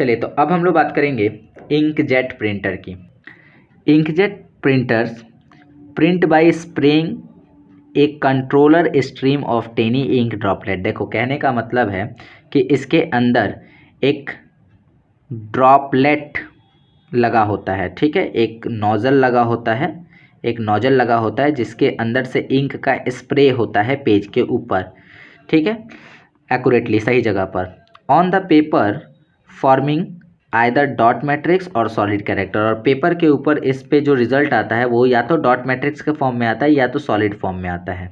चलिए, तो अब हम लोग बात करेंगे इंकजेट प्रिंटर की। Inkjet printers print by spraying a controller stream of tiny ink droplet. देखो, कहने का मतलब है कि इसके अंदर एक ड्रॉपलेट लगा होता है, ठीक है, एक नोज़ल लगा होता है, एक नोज़ल लगा होता है जिसके अंदर से इंक का स्प्रे होता है पेज के ऊपर, ठीक है, एक्यूरेटली सही जगह पर, on the paper forming either dot matrix और सॉलिड कैरेक्टर। और पेपर के ऊपर इस पे जो रिजल्ट आता है वो या तो डॉट मैट्रिक्स के फॉर्म में आता है या तो सॉलिड फॉर्म में आता है,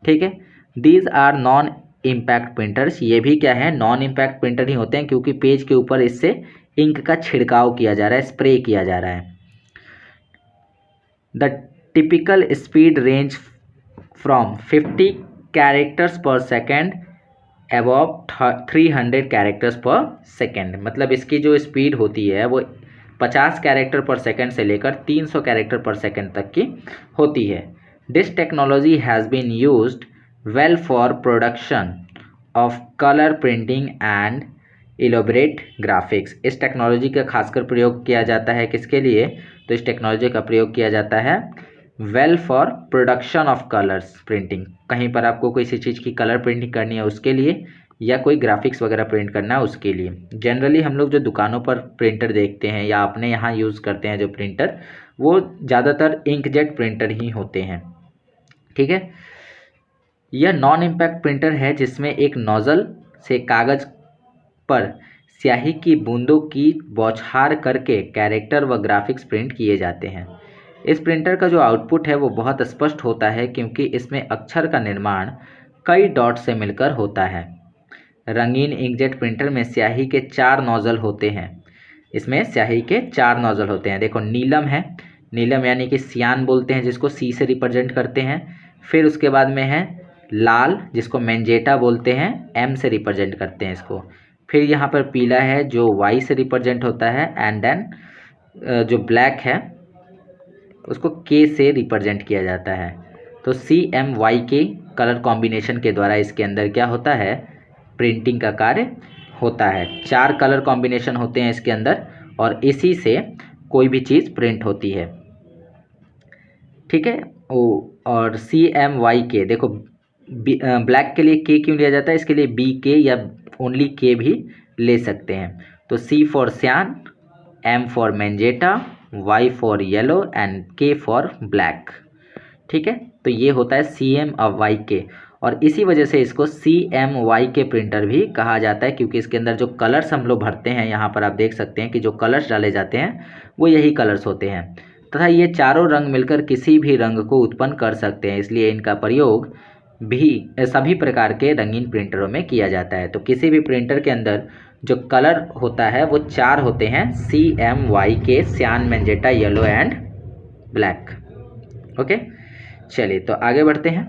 ठीक है। These are non impact printers. ये भी क्या है, नॉन इम्पैक्ट प्रिंटर ही होते हैं, क्योंकि पेज के ऊपर इससे इंक का छिड़काव किया जा रहा है, स्प्रे किया जा रहा है। The typical speed range from 50 characters पर सेकेंड अबव 300 कैरेक्टर्स पर सेकेंड। मतलब इसकी जो स्पीड होती है वो 50 कैरेक्टर पर सेकेंड से लेकर 300 कैरेक्टर पर सेकेंड तक की होती है। This technology has been used well for production of colour printing and elaborate graphics. इस टेक्नोलॉजी का खासकर प्रयोग किया जाता है किसके लिए, तो इस टेक्नोलॉजी का प्रयोग किया जाता है well for production of colours printing. कहीं पर आपको किसी चीज़ की कलर प्रिंटिंग करनी है उसके लिए, या कोई ग्राफिक्स वगैरह प्रिंट करना है उसके लिए। जनरली हम लोग जो दुकानों पर प्रिंटर देखते हैं या अपने यहाँ यूज़ करते हैं जो प्रिंटर, वो ज़्यादातर इंकजेट प्रिंटर ही होते हैं, ठीक है। यह नॉन इम्पैक्ट प्रिंटर है जिसमें एक नोज़ल से कागज़ पर स्याही की बूंदों की बौछार करके कैरेक्टर व ग्राफिक्स प्रिंट किए जाते हैं। इस प्रिंटर का जो आउटपुट है वो बहुत स्पष्ट होता है, क्योंकि इसमें अक्षर का निर्माण कई डॉट से मिलकर होता है। रंगीन इंकजेट प्रिंटर में स्याही के 4 नोज़ल होते हैं। इसमें स्याही के 4 नोज़ल होते हैं। देखो, नीलम है, नीलम यानी कि सियान बोलते हैं जिसको सी से रिप्रेजेंट करते हैं। फिर उसके बाद में है लाल, जिसको मैंजेटा बोलते हैं, एम से रिप्रेजेंट करते हैं इसको। फिर यहाँ पर पीला है जो वाई से रिप्रेजेंट होता है, एंड देन जो ब्लैक है उसको के से रिप्रेजेंट किया जाता है। तो सी एम वाई के कलर कॉम्बिनेशन के द्वारा इसके अंदर क्या होता है, प्रिंटिंग का कार्य होता है। 4 कलर कॉम्बिनेशन होते हैं इसके अंदर और इसी से कोई भी चीज़ प्रिंट होती है, ठीक है। और सी एम वाई के, देखो ब्लैक के लिए के क्यों लिया जाता है, इसके लिए बी के या ओनली के भी ले सकते हैं। तो C for cyan, M for magenta, Y for yellow and K for black, ठीक है। तो ये होता है सी एम और वाई के, और इसी वजह से इसको सी एम वाई के प्रिंटर भी कहा जाता है, क्योंकि इसके अंदर जो कलर्स हम लोग भरते हैं, यहाँ पर आप देख सकते हैं कि जो कलर्स डाले जाते हैं वो यही कलर्स होते हैं, तथा ये चारों रंग मिलकर किसी भी रंग को उत्पन्न कर सकते हैं। इसलिए इनका प्रयोग भी सभी प्रकार के रंगीन प्रिंटरों में किया जाता है। तो किसी भी प्रिंटर के अंदर जो कलर होता है वो 4 होते हैं, सी एम वाई के, सियान, मैंजेटा, येलो एंड ब्लैक, ओके। चलिए, तो आगे बढ़ते हैं।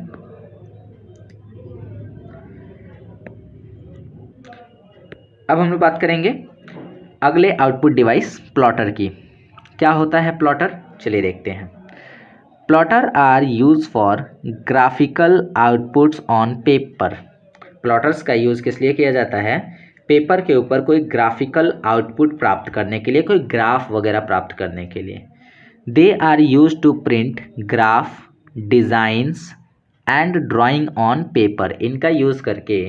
अब हम लोग बात करेंगे अगले आउटपुट डिवाइस प्लॉटर की। क्या होता है प्लॉटर, चलिए देखते हैं। Plotter are use for graphical outputs on paper. Plotters का यूज़ किस लिए किया जाता है, पेपर के ऊपर कोई ग्राफिकल आउटपुट प्राप्त करने के लिए, कोई ग्राफ वगैरह प्राप्त करने के लिए। They are use to print graph, designs and drawing on paper. इनका यूज़ करके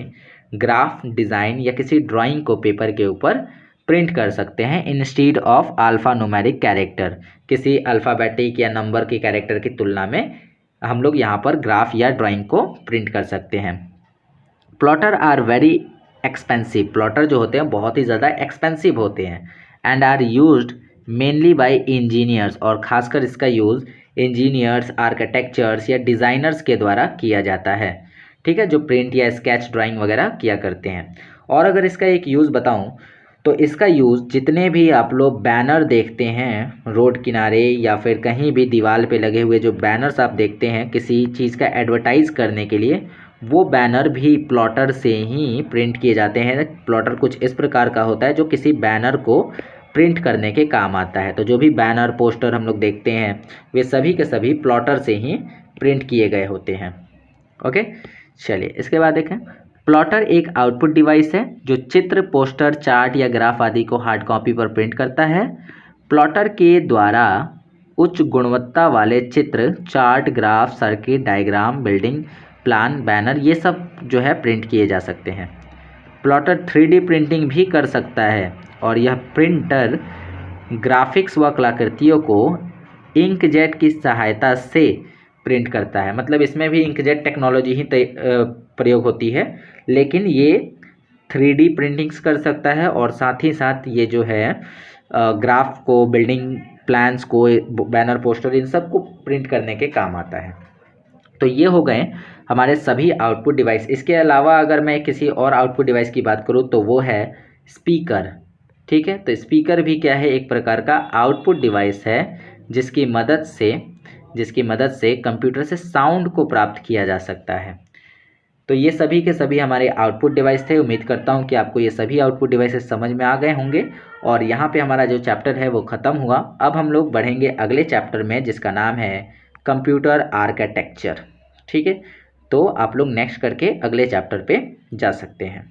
ग्राफ, डिज़ाइन या किसी ड्राइंग को पेपर के ऊपर प्रिंट कर सकते हैं instead of alpha numeric character. किसी अल्फ़ाबेटिक या नंबर के कैरेक्टर की तुलना में हम लोग यहाँ पर ग्राफ या ड्राइंग को प्रिंट कर सकते हैं। Plotter are very expensive. Plotter जो होते हैं बहुत ही ज़्यादा एक्सपेंसिव होते हैं, and are used mainly by engineers, और ख़ासकर इसका यूज़ इंजीनियर्स, आर्किटेक्चर्स या डिज़ाइनर्स के द्वारा किया जाता है, ठीक है, जो प्रिंट या स्केच ड्राइंग वगैरह किया करते हैं। और अगर इसका एक यूज़ बताऊं तो इसका यूज़ जितने भी आप लोग बैनर देखते हैं रोड किनारे या फिर कहीं भी दीवार पे लगे हुए जो बैनर्स आप देखते हैं किसी चीज़ का एडवर्टाइज़ करने के लिए, वो बैनर भी प्लॉटर से ही प्रिंट किए जाते हैं। प्लॉटर कुछ इस प्रकार का होता है जो किसी बैनर को प्रिंट करने के काम आता है। तो जो भी बैनर, पोस्टर हम लोग देखते हैं वे सभी के सभी प्लॉटर से ही प्रिंट किए गए होते हैं, ओके। चलिए इसके बाद देखें, प्लॉटर एक आउटपुट डिवाइस है जो चित्र, पोस्टर, चार्ट या ग्राफ आदि को हार्ड कॉपी पर प्रिंट करता है। प्लॉटर के द्वारा उच्च गुणवत्ता वाले चित्र, chart, graph, circuit diagram, building plan, banner ये सब जो है प्रिंट किए जा सकते हैं। प्लॉटर 3D प्रिंटिंग भी कर सकता है और यह प्रिंटर ग्राफिक्स व कलाकृतियों को इंकजेट की सहायता से प्रिंट करता है। मतलब इसमें भी इंकजेट टेक्नोलॉजी ही प्रयोग होती है, लेकिन ये 3D प्रिंटिंग्स कर सकता है और साथ ही साथ ये जो है ग्राफ को, बिल्डिंग प्लान्स को, बैनर, पोस्टर इन सब को प्रिंट करने के काम आता है। तो ये हो गए हमारे सभी आउटपुट डिवाइस। इसके अलावा अगर मैं किसी और आउटपुट डिवाइस की बात करूँ तो वो है स्पीकर। ठीक है, तो स्पीकर भी क्या है, एक प्रकार का आउटपुट डिवाइस है जिसकी मदद से कंप्यूटर से साउंड को प्राप्त किया जा सकता है। तो ये सभी के सभी हमारे आउटपुट डिवाइस थे। उम्मीद करता हूँ कि आपको ये सभी आउटपुट डिवाइसेस समझ में आ गए होंगे और यहाँ पे हमारा जो चैप्टर है वो ख़त्म हुआ। अब हम लोग बढ़ेंगे अगले चैप्टर में जिसका नाम है कंप्यूटर आर्किटेक्चर। ठीक है, तो आप लोग नेक्स्ट करके अगले चैप्टर पे जा सकते हैं।